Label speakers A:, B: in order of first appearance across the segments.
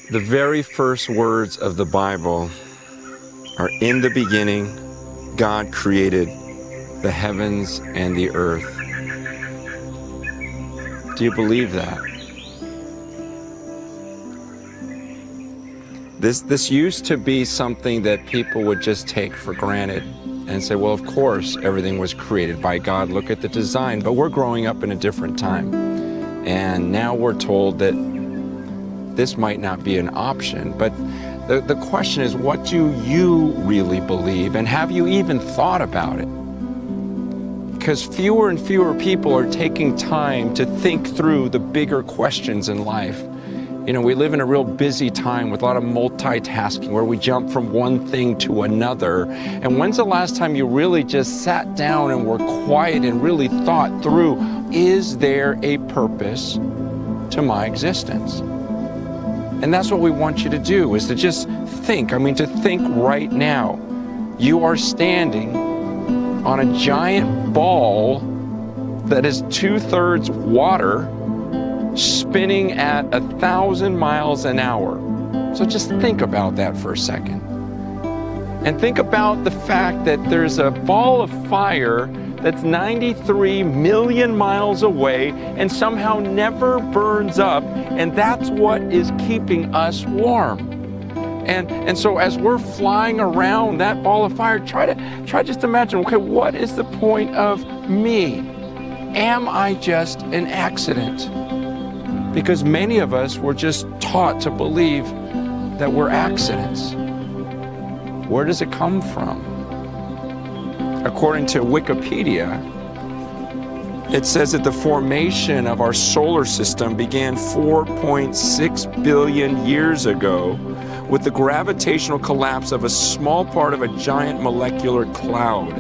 A: The very first words of the Bible are, "In the beginning, God created the heavens and the earth." Do you believe that? This used to be something that people would just take for granted and say, well, of course, everything was created by God. Look at the design. But we're growing up in a different time. And now we're told that this might not be an option. But the question is, what do you really believe? And have you even thought about it? Because fewer and fewer people are taking time to think through the bigger questions in life. You know, we live in a real busy time with a lot of multitasking where we jump from one thing to another. And when's the last time you really just sat down and were quiet and really thought through, is there a purpose to my existence? And that's what we want you to do, is to just think. To think right now. You are standing on a giant ball that is 2/3 water, spinning at 1,000 miles an hour. So just think about that for a second. And think about the fact that there's a ball of fire that's 93 million miles away and somehow never burns up, and that's what is keeping us warm. And so as we're flying around that ball of fire, try just imagine, okay, what is the point of me? Am I just an accident? Because many of us were just taught to believe that we're accidents. Where does it come from? According to Wikipedia, it says that the formation of our solar system began 4.6 billion years ago with the gravitational collapse of a small part of a giant molecular cloud.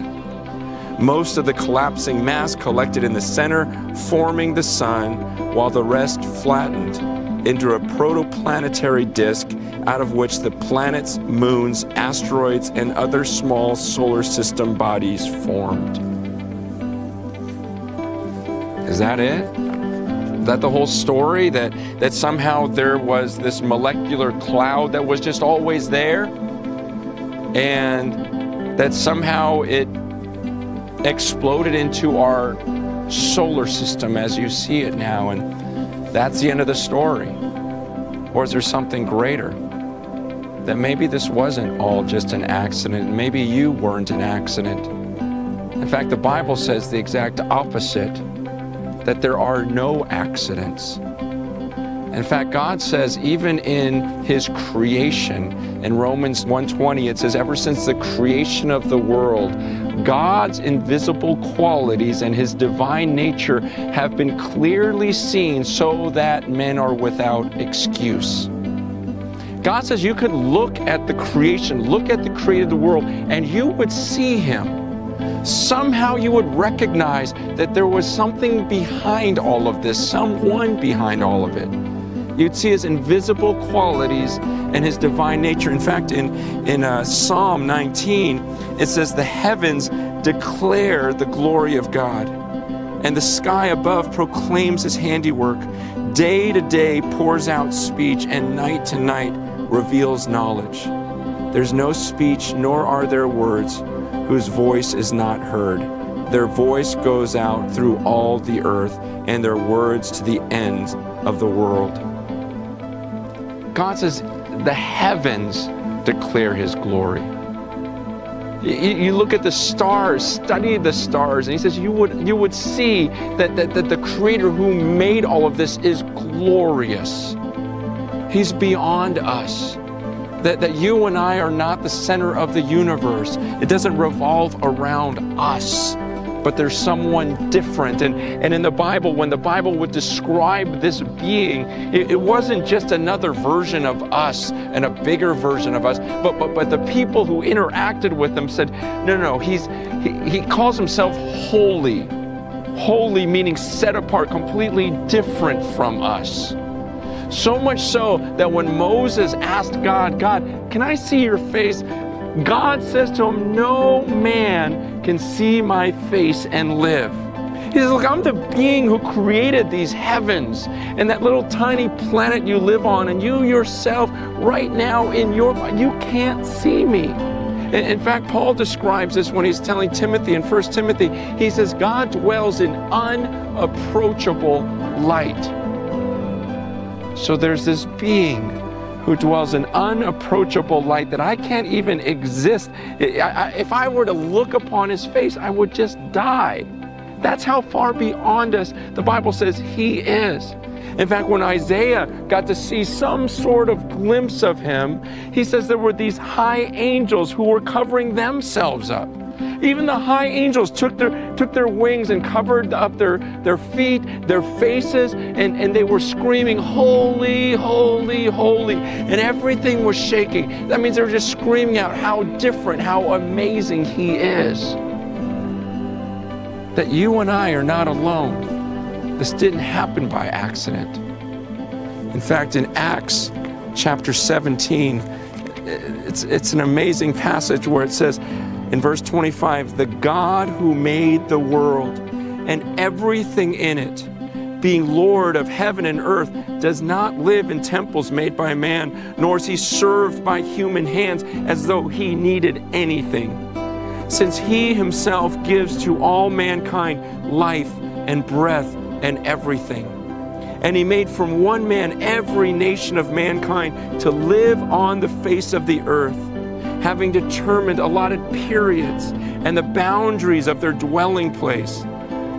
A: Most of the collapsing mass collected in the center, forming the sun, while the rest flattened into a protoplanetary disk out of which the planets, moons, asteroids, and other small solar system bodies formed. Is that it? Is that the whole story? That somehow there was this molecular cloud that was just always there? And that somehow it exploded into our solar system as you see it now, and that's the end of the story? Or is there something greater? That maybe this wasn't all just an accident, maybe you weren't an accident. In fact, the Bible says the exact opposite, that there are no accidents. In fact, God says even in His creation, in Romans 1:20, it says, ever since the creation of the world, God's invisible qualities and His divine nature have been clearly seen so that men are without excuse. God says you could look at the creation, look at the creator of the world, and you would see Him. Somehow you would recognize that there was something behind all of this, someone behind all of it. You'd see His invisible qualities and His divine nature. In fact, in Psalm 19, it says, the heavens declare the glory of God, and the sky above proclaims His handiwork. Day to day pours out speech, and night to night reveals knowledge. There's no speech, nor are there words, whose voice is not heard. Their voice goes out through all the earth, and their words to the ends of the world. God says the heavens declare His glory. You look at the stars, study the stars, and He says you would see that the Creator who made all of this is glorious. He's beyond us. That you and I are not the center of the universe. It doesn't revolve around us, but there's someone different. And in the Bible, when the Bible would describe this being, it wasn't just another version of us and a bigger version of us, but the people who interacted with Him said, no, he calls Himself holy. Holy meaning set apart, completely different from us. So much so that when Moses asked God, can I see your face? God says to him, no man can see my face and live. He says, look, I'm the being who created these heavens and that little tiny planet you live on, and you yourself right now in your mind, you can't see me. In fact, Paul describes this when he's telling Timothy in 1 Timothy. He says, God dwells in unapproachable light. So there's this being who dwells in unapproachable light that I can't even exist. If I were to look upon his face, I would just die. That's how far beyond us the Bible says he is. In fact, when Isaiah got to see some sort of glimpse of him, he says there were these high angels who were covering themselves up. Even the high angels took their wings and covered up their feet, their faces, and they were screaming, holy, holy, holy. And everything was shaking. That means they were just screaming out how different, how amazing he is. That you and I are not alone. This didn't happen by accident. In fact, in Acts chapter 17, it's an amazing passage where it says in verse 25, the God who made the world and everything in it, being Lord of heaven and earth, does not live in temples made by man, nor is he served by human hands as though he needed anything, since he himself gives to all mankind life and breath and everything. And he made from one man every nation of mankind to live on the face of the earth, having determined allotted periods and the boundaries of their dwelling place,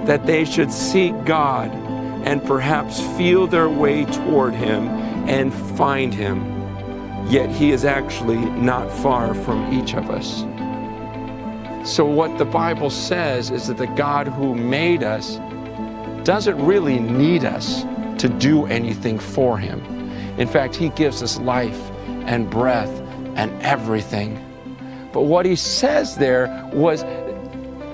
A: that they should seek God and perhaps feel their way toward him and find him. Yet he is actually not far from each of us. So what the Bible says is that the God who made us doesn't really need us to do anything for him. In fact, he gives us life and breath and everything. But what he says there was,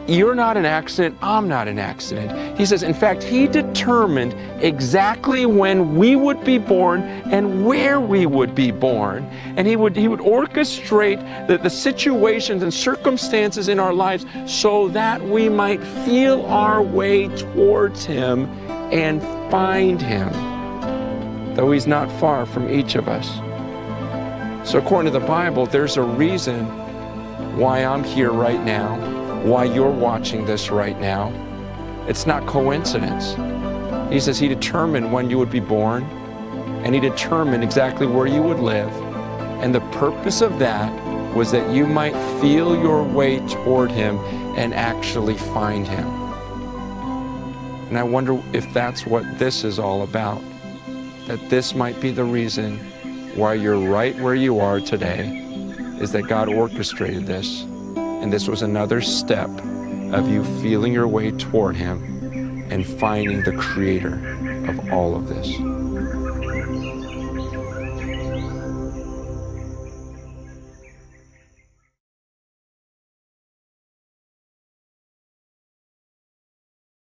A: you're not an accident, I'm not an accident. He says, in fact, he determined exactly when we would be born and where we would be born. And he would orchestrate the situations and circumstances in our lives so that we might feel our way towards him and find him, though he's not far from each of us. So according to the Bible, there's a reason why I'm here right now, why you're watching this right now. It's not coincidence. He says he determined when you would be born, and he determined exactly where you would live. And the purpose of that was that you might feel your way toward him and actually find him. And I wonder if that's what this is all about. That this might be the reason why you're right where you are today, is that God orchestrated this. And this was another step of you feeling your way toward him and finding the creator of all of this.